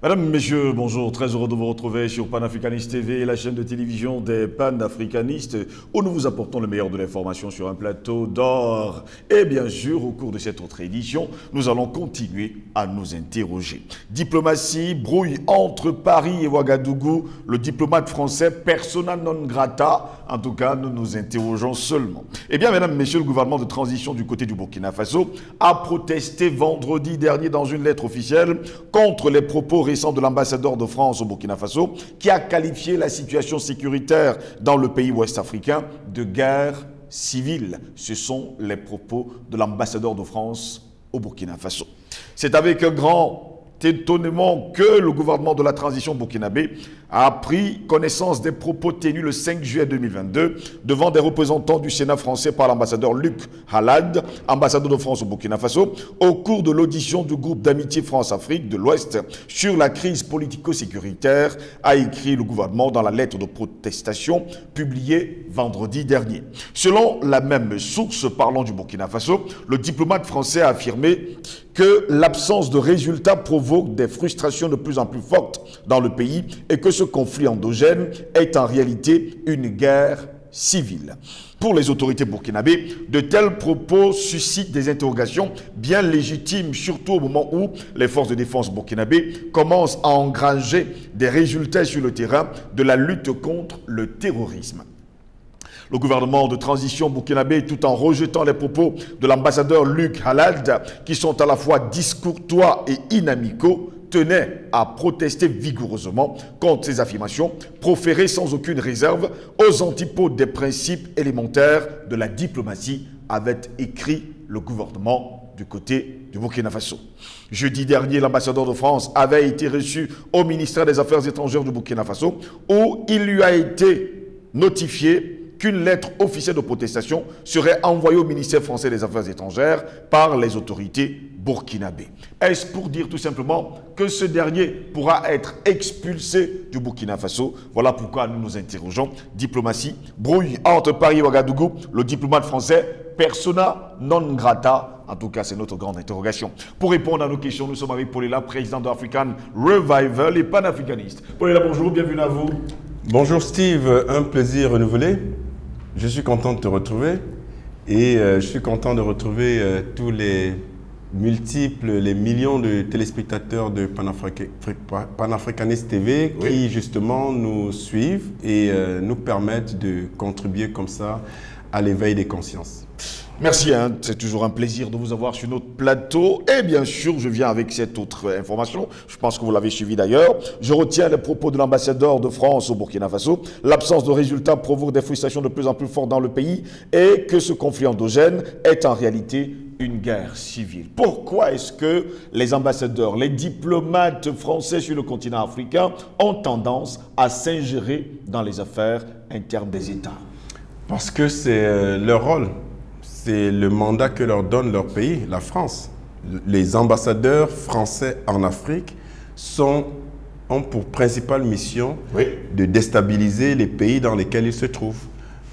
Mesdames, Messieurs, bonjour, très heureux de vous retrouver sur Panafricanist TV, la chaîne de télévision des panafricanistes, où nous vous apportons le meilleur de l'information sur un plateau d'or. Et bien sûr, au cours de cette autre édition, nous allons continuer à nous interroger. Diplomatie, brouille entre Paris et Ouagadougou, le diplomate français persona non grata. En tout cas, nous nous interrogeons seulement. Eh bien, mesdames, messieurs, le gouvernement de transition du côté du Burkina Faso a protesté vendredi dernier dans une lettre officielle contre les propos récent de l'ambassadeur de France au Burkina Faso, qui a qualifié la situation sécuritaire dans le pays ouest africain de guerre civile. Ce sont les propos de l'ambassadeur de France au Burkina Faso. C'est avec un grand étonnement que le gouvernement de la transition burkinabé a pris connaissance des propos tenus le 5 juillet 2022 devant des représentants du Sénat français par l'ambassadeur Luc Halad, ambassadeur de France au Burkina Faso, au cours de l'audition du groupe d'amitié France-Afrique de l'Ouest sur la crise politico-sécuritaire, a écrit le gouvernement dans la lettre de protestation publiée vendredi dernier. Selon la même source parlant du Burkina Faso, le diplomate français a affirmé que l'absence de résultats provoque des frustrations de plus en plus fortes dans le pays et que ce conflit endogène est en réalité une guerre civile. Pour les autorités burkinabées, de tels propos suscitent des interrogations bien légitimes, surtout au moment où les forces de défense burkinabées commencent à engranger des résultats sur le terrain de la lutte contre le terrorisme. Le gouvernement de transition burkinabé, tout en rejetant les propos de l'ambassadeur Luc Halad, qui sont à la fois discourtois et inamicaux, tenait à protester vigoureusement contre ces affirmations, proférées sans aucune réserve aux antipodes des principes élémentaires de la diplomatie, avait écrit le gouvernement du côté du Burkina Faso. Jeudi dernier, l'ambassadeur de France avait été reçu au ministère des Affaires étrangères du Burkina Faso, où il lui a été notifié qu'une lettre officielle de protestation serait envoyée au ministère français des Affaires étrangères par les autorités burkinabées. Est-ce pour dire tout simplement que ce dernier pourra être expulsé du Burkina Faso? Voilà pourquoi nous nous interrogeons. Diplomatie, brouille entre Paris et Ouagadougou, le diplomate français persona non grata. En tout cas, c'est notre grande interrogation. Pour répondre à nos questions, nous sommes avec Paulela, président de African Revival et panafricaniste. Paulela, bonjour, bienvenue à vous. Bonjour Steve, un plaisir renouvelé. Je suis content de te retrouver et je suis content de retrouver tous les millions de téléspectateurs de Panafricanist TV qui justement nous suivent et nous permettent de contribuer comme ça à l'éveil des consciences. Merci, c'est toujours un plaisir de vous avoir sur notre plateau. Et bien sûr, je viens avec cette autre information. Je pense que vous l'avez suivi d'ailleurs. Je retiens les propos de l'ambassadeur de France au Burkina Faso. L'absence de résultats provoque des frustrations de plus en plus fortes dans le pays et que ce conflit endogène est en réalité une guerre civile. Pourquoi est-ce que les ambassadeurs, les diplomates français sur le continent africain ont tendance à s'ingérer dans les affaires internes des États? Parce que c'est leur rôle. C'est le mandat que leur donne leur pays, la France. Les ambassadeurs français en Afrique ont pour principale mission de déstabiliser les pays dans lesquels ils se trouvent.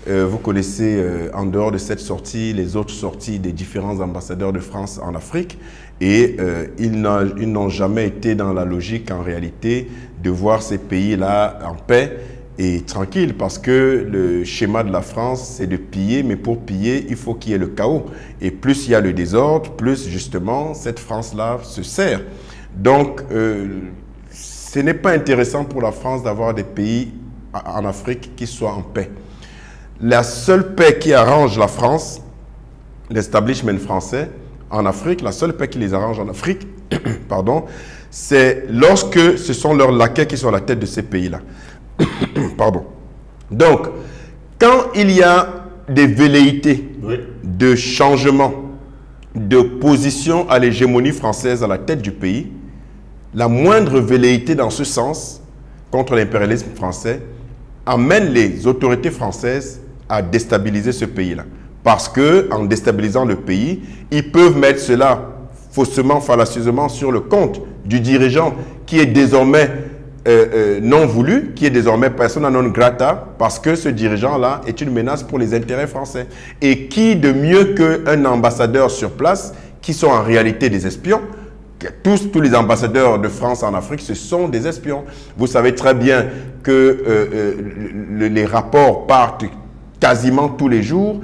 Vous connaissez en dehors de cette sortie les autres sorties des différents ambassadeurs de France en Afrique et ils n'ont jamais été dans la logique en réalité de voir ces pays-là en paix et tranquille, parce que le schéma de la France, c'est de piller, mais pour piller, il faut qu'il y ait le chaos. Et plus il y a le désordre, plus justement cette France-là se sert. Donc, ce n'est pas intéressant pour la France d'avoir des pays en Afrique qui soient en paix. La seule paix qui arrange la France, l'establishment français en Afrique, la seule paix qui les arrange en Afrique, pardon, c'est lorsque ce sont leurs laquais qui sont à la tête de ces pays-là. Pardon. Donc, quand il y a des velléités de changement de position à l'hégémonie française à la tête du pays, la moindre velléité dans ce sens contre l'impérialisme français amène les autorités françaises à déstabiliser ce pays-là. Parce que, en déstabilisant le pays, ils peuvent mettre cela faussement, fallacieusement sur le compte du dirigeant qui est désormais non voulu, qui est désormais persona non grata, parce que ce dirigeant-là est une menace pour les intérêts français. Et qui de mieux qu'un ambassadeur sur place, qui sont en réalité des espions, tous les ambassadeurs de France en Afrique, ce sont des espions. Vous savez très bien que les rapports partent quasiment tous les jours,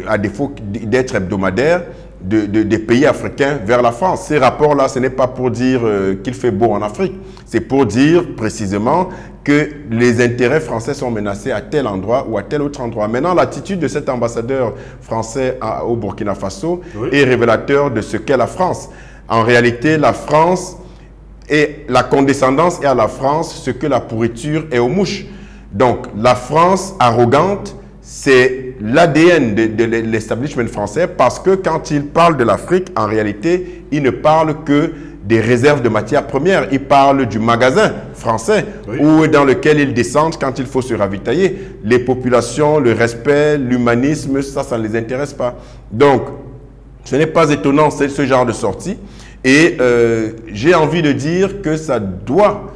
à défaut d'être hebdomadaires, des pays africains vers la France. Ces rapports-là, ce n'est pas pour dire qu'il fait beau en Afrique, c'est pour dire précisément que les intérêts français sont menacés à tel endroit ou à tel autre endroit. Maintenant, l'attitude de cet ambassadeur français au Burkina Faso est révélateur de ce qu'est la France. En réalité, la France et la condescendance est à la France ce que la pourriture est aux mouches. Donc, la France arrogante, c'est l'ADN de l'establishment français, parce que quand il parle de l'Afrique, en réalité, il ne parle que des réserves de matières premières. Il parle du magasin français dans lequel ils descendent quand il faut se ravitailler. Les populations, le respect, l'humanisme, ça ne les intéresse pas. Donc, ce n'est pas étonnant, c'est ce genre de sortie. Et j'ai envie de dire que ça doit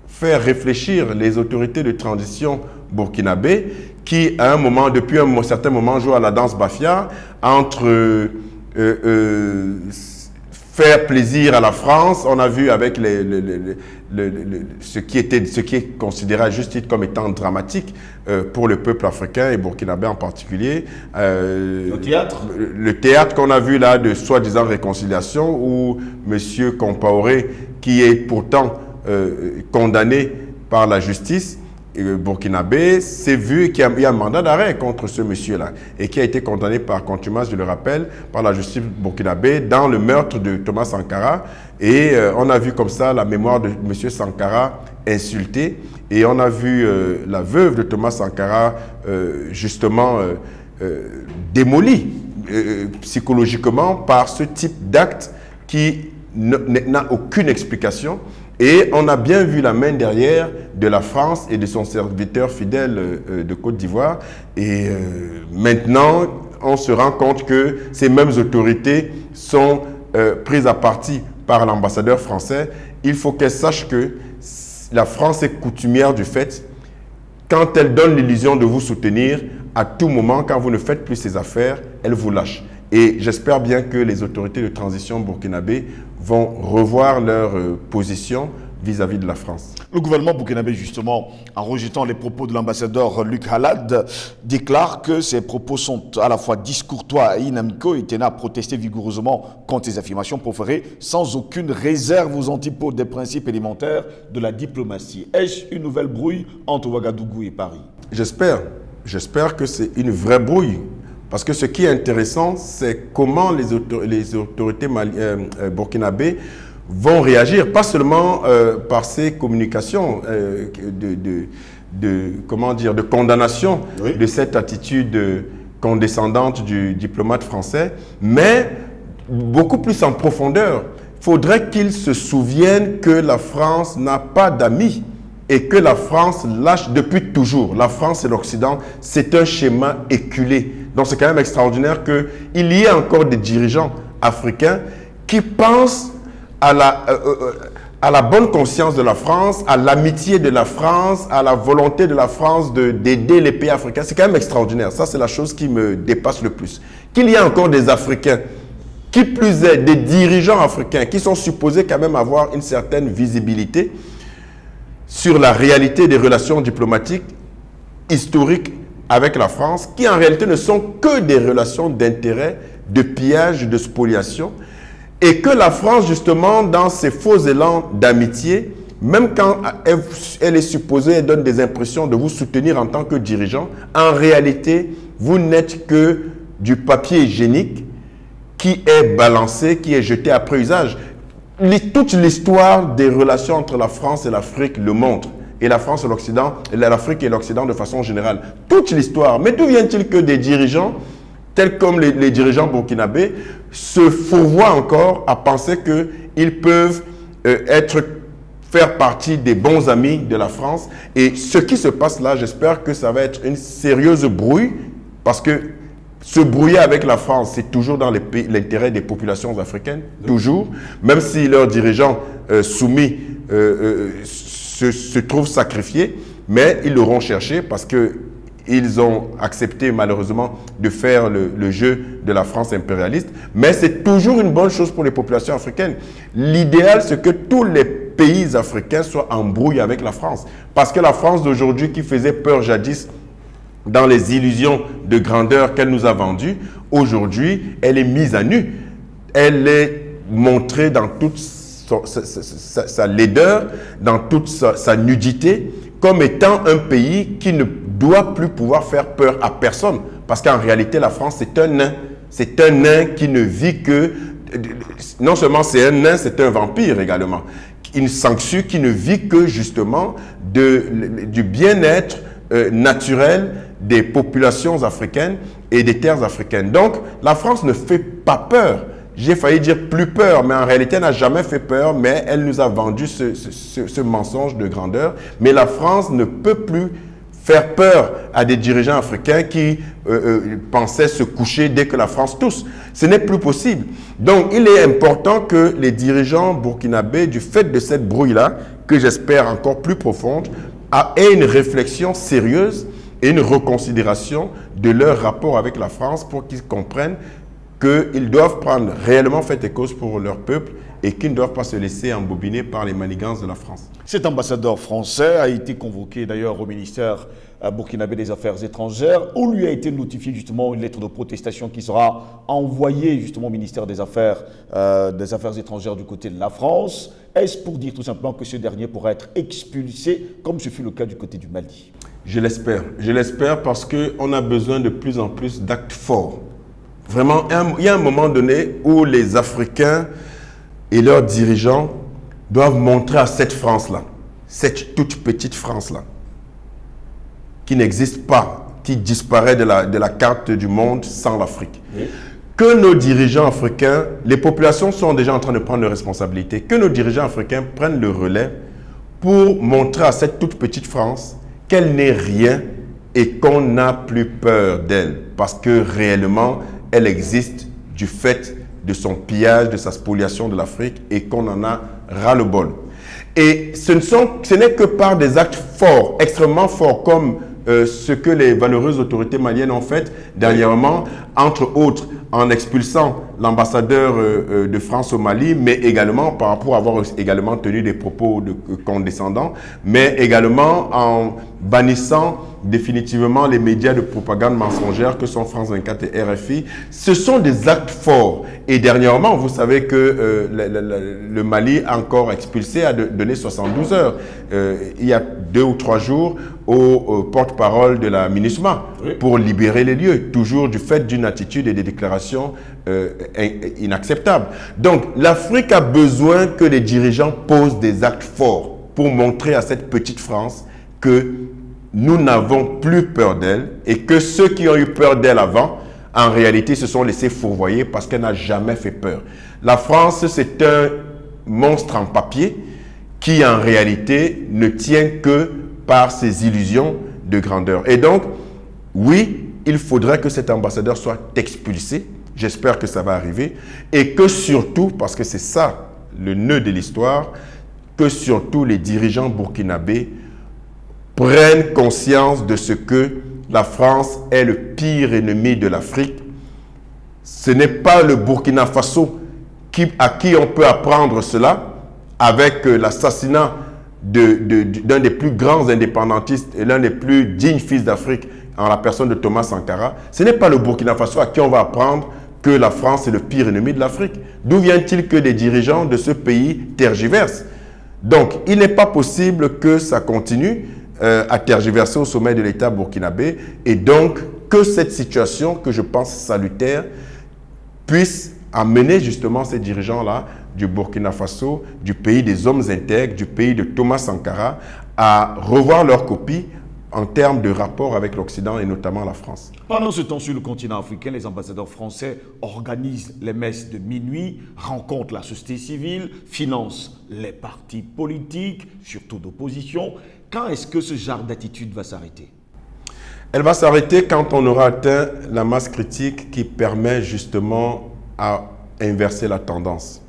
faire réfléchir les autorités de transition burkinabé qui, à un moment, depuis un certain moment, jouent à la danse bafia entre faire plaisir à la France. On a vu avec ce qui est considéré à juste titre comme étant dramatique pour le peuple africain et burkinabé en particulier. Le théâtre. Le théâtre qu'on a vu là de soi-disant réconciliation où M. Compaoré, qui est pourtant condamné par la justice burkinabé, s'est vu qu'il y a un mandat d'arrêt contre ce monsieur-là et qui a été condamné par contumace, je le rappelle, par la justice burkinabé dans le meurtre de Thomas Sankara. Et on a vu comme ça la mémoire de monsieur Sankara insultée, et on a vu la veuve de Thomas Sankara justement démolie psychologiquement par ce type d'acte qui n'a aucune explication. Et on a bien vu la main derrière de la France et de son serviteur fidèle de Côte d'Ivoire. Et maintenant, on se rend compte que ces mêmes autorités sont prises à partie par l'ambassadeur français. Il faut qu'elle sache que la France est coutumière du fait, quand elle donne l'illusion de vous soutenir, à tout moment, quand vous ne faites plus ses affaires, elle vous lâche. Et j'espère bien que les autorités de transition burkinabé vont revoir leur position vis-à-vis de la France. Le gouvernement burkinabé, justement, en rejetant les propos de l'ambassadeur Luc Halad, déclare que ces propos sont à la fois discourtois et inamicaux et tenait à protester vigoureusement contre ces affirmations proférées sans aucune réserve aux antipodes des principes élémentaires de la diplomatie. Est-ce une nouvelle brouille entre Ouagadougou et Paris? J'espère que c'est une vraie brouille. Parce que ce qui est intéressant, c'est comment les autorités burkinabé vont réagir, pas seulement par ces communications de condamnation de cette attitude condescendante du diplomate français, mais beaucoup plus en profondeur. Il faudrait qu'ils se souviennent que la France n'a pas d'amis et que la France lâche depuis toujours. La France et l'Occident, c'est un schéma éculé. Donc c'est quand même extraordinaire qu'il y ait encore des dirigeants africains qui pensent à la bonne conscience de la France, à l'amitié de la France, à la volonté de la France d'aider les pays africains. C'est quand même extraordinaire. Ça, c'est la chose qui me dépasse le plus. Qu'il y ait encore des Africains, qui plus est des dirigeants africains, qui sont supposés quand même avoir une certaine visibilité sur la réalité des relations diplomatiques historiques avec la France, qui en réalité ne sont que des relations d'intérêt, de pillage, de spoliation, et que la France, justement, dans ses faux élans d'amitié, même quand elle est supposée, elle donne des impressions de vous soutenir en tant que dirigeant, en réalité, vous n'êtes que du papier hygiénique qui est balancé, qui est jeté après usage. Toute l'histoire des relations entre la France et l'Afrique le montre. Et la France et l'Occident, l'Afrique et l'Occident de façon générale. Toute l'histoire. Mais d'où vient-il que des dirigeants, tels comme les dirigeants burkinabés, se fourvoient encore à penser qu'ils peuvent faire partie des bons amis de la France? Et ce qui se passe là, j'espère que ça va être une sérieuse brouille, parce que se brouiller avec la France, c'est toujours dans l'intérêt des populations africaines, toujours, même si leurs dirigeants soumis se trouvent sacrifiés, mais ils l'auront cherché parce que ils ont accepté malheureusement de faire le jeu de la France impérialiste, mais c'est toujours une bonne chose pour les populations africaines. L'idéal, c'est que tous les pays africains soient en brouille avec la France. Parce que la France d'aujourd'hui, qui faisait peur jadis dans les illusions de grandeur qu'elle nous a vendues, aujourd'hui, elle est mise à nu. Elle est montrée dans toute sa laideur, dans toute sa nudité, comme étant un pays qui ne doit plus pouvoir faire peur à personne. Parce qu'en réalité, la France, c'est un nain. C'est un nain qui ne vit que... Non seulement c'est un nain, c'est un vampire également. Une sangsue qui ne vit que justement du bien-être naturel des populations africaines et des terres africaines. Donc, la France ne fait pas peur. J'ai failli dire plus peur, mais en réalité, elle n'a jamais fait peur, mais elle nous a vendu ce mensonge de grandeur. Mais la France ne peut plus faire peur à des dirigeants africains qui pensaient se coucher dès que la France tousse. Ce n'est plus possible. Donc, il est important que les dirigeants burkinabés, du fait de cette brouille-là, que j'espère encore plus profonde, aient une réflexion sérieuse et une reconsidération de leur rapport avec la France pour qu'ils comprennent qu'ils doivent prendre réellement fait et cause pour leur peuple et qu'ils ne doivent pas se laisser embobiner par les manigances de la France. Cet ambassadeur français a été convoqué d'ailleurs au ministère burkinabé des Affaires étrangères, où lui a été notifié justement une lettre de protestation qui sera envoyée justement au ministère des Affaires étrangères du côté de la France. Est-ce pour dire tout simplement que ce dernier pourra être expulsé, comme ce fut le cas du côté du Mali? Je l'espère. Je l'espère parce qu'on a besoin de plus en plus d'actes forts. Vraiment, il y a un moment donné où les Africains et leurs dirigeants doivent montrer à cette France-là, cette toute petite France-là, qui n'existe pas, qui disparaît de la carte du monde sans l'Afrique. Oui. Que nos dirigeants africains, les populations sont déjà en train de prendre leurs responsabilités, que nos dirigeants africains prennent le relais pour montrer à cette toute petite France qu'elle n'est rien et qu'on n'a plus peur d'elle, parce que réellement, elle existe du fait de son pillage, de sa spoliation de l'Afrique et qu'on en a ras-le-bol. Et ce n'est que par des actes forts, extrêmement forts, comme ce que les valeureuses autorités maliennes ont fait dernièrement, entre autres en expulsant l'ambassadeur de France au Mali, mais également par rapport à avoir également tenu des propos condescendants, mais également en bannissant définitivement les médias de propagande mensongère que sont France 24 et RFI. Ce sont des actes forts. Et dernièrement, vous savez que le Mali a encore expulsé, a donné 72 heures, il y a 2 ou 3 jours, au porte-parole de la MINUSMA, oui, pour libérer les lieux, toujours du fait d'une attitude et des déclarations inacceptables. Donc, l'Afrique a besoin que les dirigeants posent des actes forts pour montrer à cette petite France que nous n'avons plus peur d'elle et que ceux qui ont eu peur d'elle avant, en réalité, se sont laissés fourvoyer parce qu'elle n'a jamais fait peur. La France, c'est un monstre en papier qui, en réalité, ne tient que par ses illusions de grandeur. Et donc, oui, il faudrait que cet ambassadeur soit expulsé. J'espère que ça va arriver. Et que surtout, parce que c'est ça le nœud de l'histoire, que surtout les dirigeants burkinabés prennent conscience de ce que la France est le pire ennemi de l'Afrique. Ce n'est pas le Burkina Faso à qui on peut apprendre cela avec l'assassinat d'un des plus grands indépendantistes et l'un des plus dignes fils d'Afrique en la personne de Thomas Sankara. Ce n'est pas le Burkina Faso à qui on va apprendre que la France est le pire ennemi de l'Afrique. D'où vient-il que les dirigeants de ce pays tergiversent? Donc, il n'est pas possible que ça continue à tergiverser au sommet de l'État burkinabé et donc que cette situation, que je pense salutaire, puisse amener justement ces dirigeants-là du Burkina Faso, du pays des hommes intègres, du pays de Thomas Sankara, à revoir leur copie en termes de rapport avec l'Occident et notamment la France. Pendant ce temps, sur le continent africain, les ambassadeurs français organisent les messes de minuit, rencontrent la société civile, financent les partis politiques, surtout d'opposition. Quand est-ce que ce genre d'attitude va s'arrêter? Elle va s'arrêter quand on aura atteint la masse critique qui permet justement à inverser la tendance.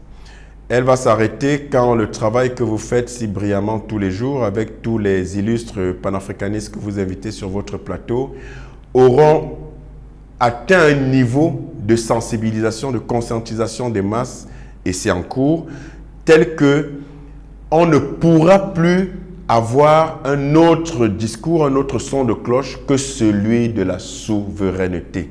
Elle va s'arrêter quand le travail que vous faites si brillamment tous les jours avec tous les illustres panafricanistes que vous invitez sur votre plateau auront atteint un niveau de sensibilisation, de conscientisation des masses, et c'est en cours, tel que on ne pourra plus avoir un autre discours, un autre son de cloche que celui de la souveraineté.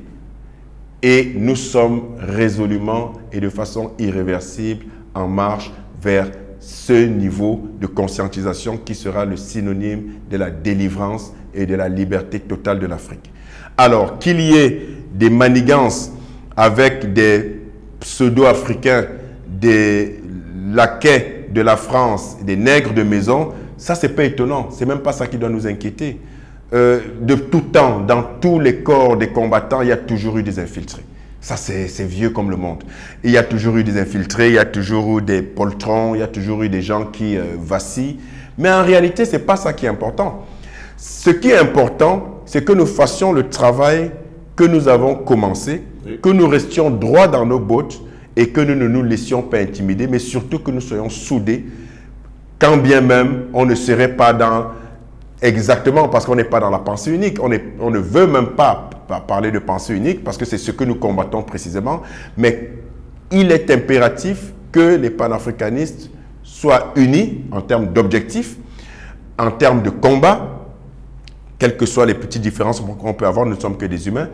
Et nous sommes résolument et de façon irréversible en marche vers ce niveau de conscientisation qui sera le synonyme de la délivrance et de la liberté totale de l'Afrique. Alors, qu'il y ait des manigances avec des pseudo-africains, des laquais de la France, des nègres de maison, ça, c'est pas étonnant. C'est même pas ça qui doit nous inquiéter. De tout temps, dans tous les corps des combattants, il y a toujours eu des infiltrés. Ça, c'est vieux comme le monde. Il y a toujours eu des infiltrés, il y a toujours eu des poltrons, il y a toujours eu des gens qui vacillent. Mais en réalité, ce n'est pas ça qui est important. Ce qui est important, c'est que nous fassions le travail que nous avons commencé, que nous restions droits dans nos bottes et que nous ne nous laissions pas intimider, mais surtout que nous soyons soudés, quand bien même on ne serait pas dans... Exactement, parce qu'on n'est pas dans la pensée unique. On ne veut même pas parler de pensée unique parce que c'est ce que nous combattons précisément. Mais il est impératif que les panafricanistes soient unis en termes d'objectifs, en termes de combat, quelles que soient les petites différences qu'on peut avoir, nous ne sommes que des humains.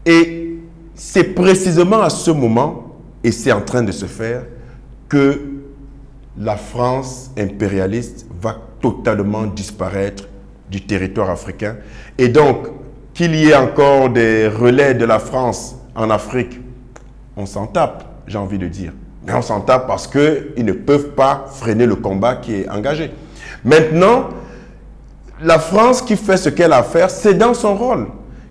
Et c'est précisément à ce moment, et c'est en train de se faire, que la France impérialiste va totalement disparaître du territoire africain. Et donc, qu'il y ait encore des relais de la France en Afrique, on s'en tape, j'ai envie de dire. Mais on s'en tape parce qu'ils ne peuvent pas freiner le combat qui est engagé. Maintenant, la France qui fait ce qu'elle a à faire, c'est dans son rôle.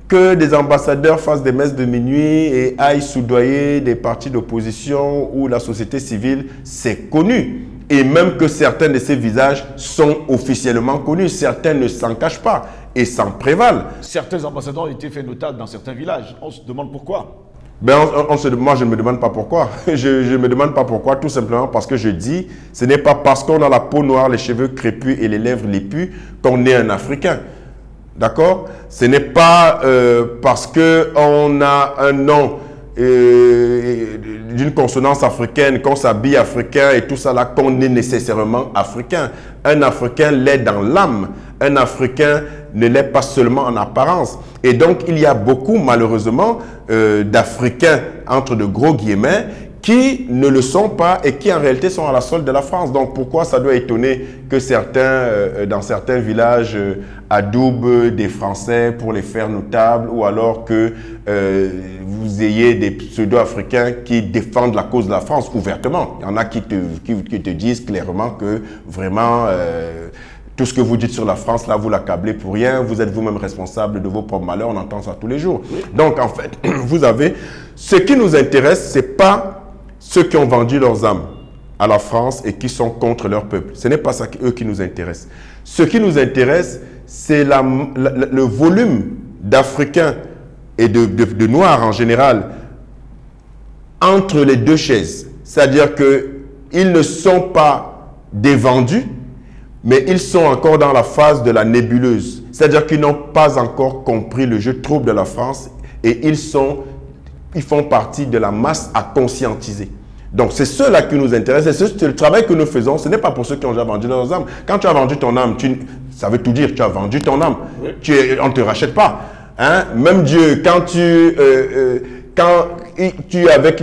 Que des ambassadeurs fassent des messes de minuit et aillent soudoyer des partis d'opposition ou la société civile, c'est connu. Et même que certains de ces visages sont officiellement connus. Certains ne s'en cachent pas et s'en prévalent. Certains ambassadeurs ont été faits notables dans certains villages. On se demande pourquoi. Ben moi, je ne me demande pas pourquoi. Je ne me demande pas pourquoi, tout simplement parce que je dis, ce n'est pas parce qu'on a la peau noire, les cheveux crépus et les lèvres lépues qu'on est un Africain. D'accord? Ce n'est pas parce qu'on a un nom d'une consonance africaine, qu'on s'habille africain et tout ça là, qu'on est nécessairement africain. Un Africain l'est dans l'âme. Un Africain ne l'est pas seulement en apparence. Et donc, il y a beaucoup, malheureusement, d'Africains, entre de gros guillemets, qui ne le sont pas et qui en réalité sont à la solde de la France. Donc pourquoi ça doit étonner que certains, dans certains villages, adoubent des Français pour les faire notables, ou alors que vous ayez des pseudo-africains qui défendent la cause de la France ouvertement. Il y en a qui te disent clairement que vraiment... tout ce que vous dites sur la France, là, vous l'accablez pour rien. Vous êtes vous-même responsable de vos propres malheurs. On entend ça tous les jours. Oui. Donc, en fait, vous avez... Ce qui nous intéresse, ce n'est pas ceux qui ont vendu leurs âmes à la France et qui sont contre leur peuple. Ce n'est pas ça eux qui nous intéresse. Ce qui nous intéresse, c'est le volume d'Africains et de Noirs en général entre les deux chaises. C'est-à-dire qu'ils ne sont pas des vendus, mais ils sont encore dans la phase de la nébuleuse. C'est-à-dire qu'ils n'ont pas encore compris le jeu trouble de la France et ils font partie de la masse à conscientiser. Donc, c'est ceux-là qui nous intéressent. C'est le travail que nous faisons. Ce n'est pas pour ceux qui ont déjà vendu leurs âmes. Quand tu as vendu ton âme, ça veut tout dire. Tu as vendu ton âme. Oui. On ne te rachète pas. Hein? Même Dieu, quand tu es avec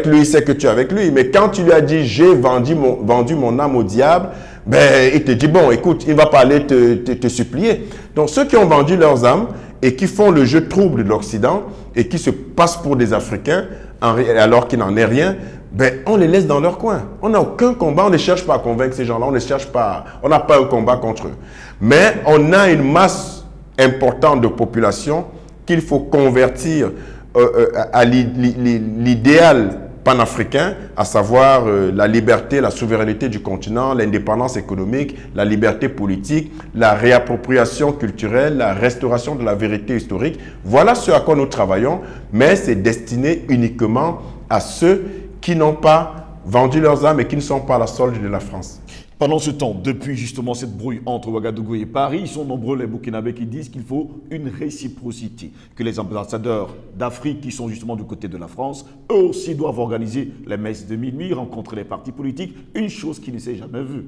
lui, c'est que tu es avec lui. Mais quand tu lui as dit, j'ai vendu mon âme au diable, ben, il te dit, bon, écoute, il va pas aller te supplier. Donc, ceux qui ont vendu leurs âmes et qui font le jeu trouble de l'Occident et qui se passent pour des Africains, alors qu'il n'en est rien, ben, on les laisse dans leur coin. On n'a aucun combat, on ne cherche pas à convaincre ces gens-là, on n'a pas un combat contre eux. Mais on a une masse importante de population qu'il faut convertir à l'idéal panafricain, à savoir la liberté, la souveraineté du continent, l'indépendance économique, la liberté politique, la réappropriation culturelle, la restauration de la vérité historique. Voilà ce à quoi nous travaillons, mais c'est destiné uniquement à ceux qui n'ont pas vendu leurs âmes et qui ne sont pas à la solde de la France. Pendant ce temps, depuis justement cette brouille entre Ouagadougou et Paris, ils sont nombreux les Burkinabés qui disent qu'il faut une réciprocité, que les ambassadeurs d'Afrique qui sont justement du côté de la France, eux aussi doivent organiser les messes de minuit, rencontrer les partis politiques, une chose qui ne s'est jamais vue.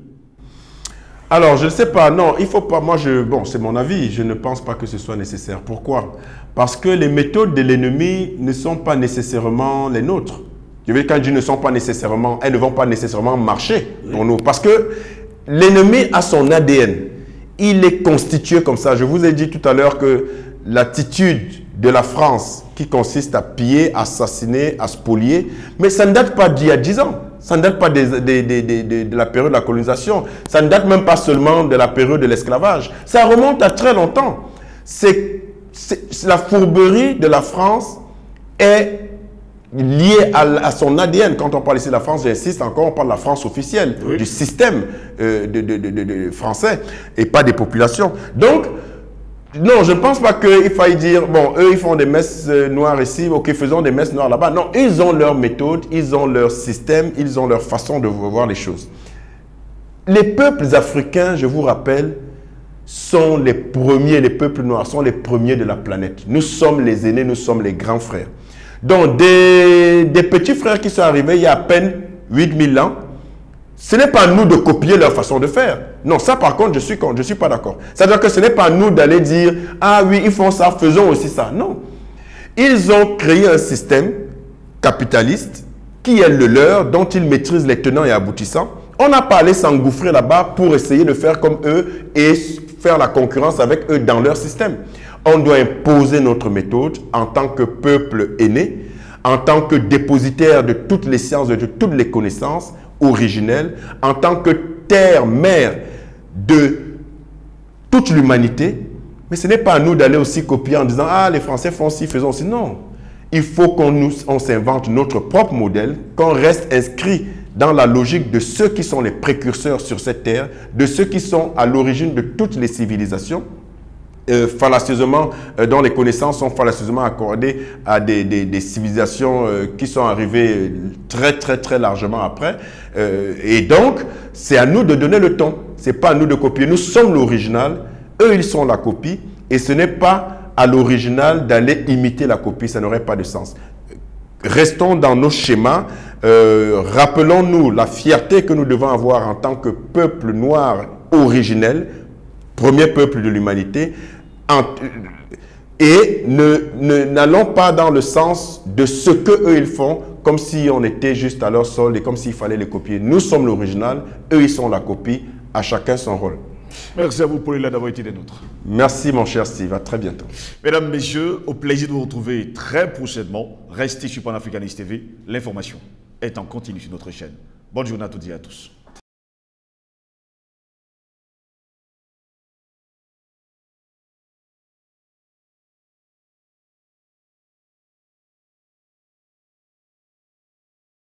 Alors, je ne sais pas, non, il faut pas, bon, c'est mon avis, je ne pense pas que ce soit nécessaire. Pourquoi? Parce que les méthodes de l'ennemi ne sont pas nécessairement les nôtres. Je veux dire, quand je dis ne sont pas nécessairement, elles ne vont pas nécessairement marcher pour nous. Parce que l'ennemi a son ADN. Il est constitué comme ça. Je vous ai dit tout à l'heure que l'attitude de la France qui consiste à piller, assassiner, à spolier, mais ça ne date pas d'il y a 10 ans. Ça ne date pas de la période de la colonisation. Ça ne date même pas seulement de la période de l'esclavage. Ça remonte à très longtemps. La fourberie de la France est lié à son ADN. Quand on parle ici de la France, j'insiste encore, on parle de la France officielle, oui, du système français et pas des populations. Donc, non, je ne pense pas qu'il faille dire, bon, eux, ils font des messes noires ici, ok, faisons des messes noires là-bas. Non, ils ont leur méthode, ils ont leur système, ils ont leur façon de voir les choses. Les peuples africains, je vous rappelle, sont les premiers, les peuples noirs sont les premiers de la planète. Nous sommes les aînés, nous sommes les grands frères. Donc, des petits frères qui sont arrivés il y a à peine 8000 ans, ce n'est pas à nous de copier leur façon de faire. Non, ça par contre, je suis pas d'accord. C'est-à-dire que ce n'est pas à nous d'aller dire « Ah oui, ils font ça, faisons aussi ça ». Non. Ils ont créé un système capitaliste qui est le leur, dont ils maîtrisent les tenants et aboutissants. On n'a pas allé s'engouffrer là-bas pour essayer de faire comme eux et faire la concurrence avec eux dans leur système. On doit imposer notre méthode en tant que peuple aîné, en tant que dépositaire de toutes les sciences, de toutes les connaissances originelles, en tant que terre, mère de toute l'humanité. Mais ce n'est pas à nous d'aller aussi copier en disant « Ah, les Français font ci, faisons ci ». Non. Il faut qu'on s'invente notre propre modèle, qu'on reste inscrit dans la logique de ceux qui sont les précurseurs sur cette terre, de ceux qui sont à l'origine de toutes les civilisations, fallacieusement, dont les connaissances sont fallacieusement accordées à des civilisations qui sont arrivées très largement après. Et donc, c'est à nous de donner le ton. Ce n'est pas à nous de copier. Nous sommes l'original, eux, ils sont la copie. Et ce n'est pas à l'original d'aller imiter la copie. Ça n'aurait pas de sens. Restons dans nos schémas. Rappelons-nous la fierté que nous devons avoir en tant que peuple noir originel, premier peuple de l'humanité, et n'allons pas dans le sens de ce qu'eux ils font, comme si on était juste à leur solde et comme s'il fallait les copier. Nous sommes l'original, eux ils sont la copie, à chacun son rôle. Merci à vous pour d'avoir été des nôtres. Merci mon cher Steve, à très bientôt. Mesdames, Messieurs, au plaisir de vous retrouver très prochainement. Restez sur Panafricanist TV, l'information est en continu sur notre chaîne. Bonne journée à toutes et à tous.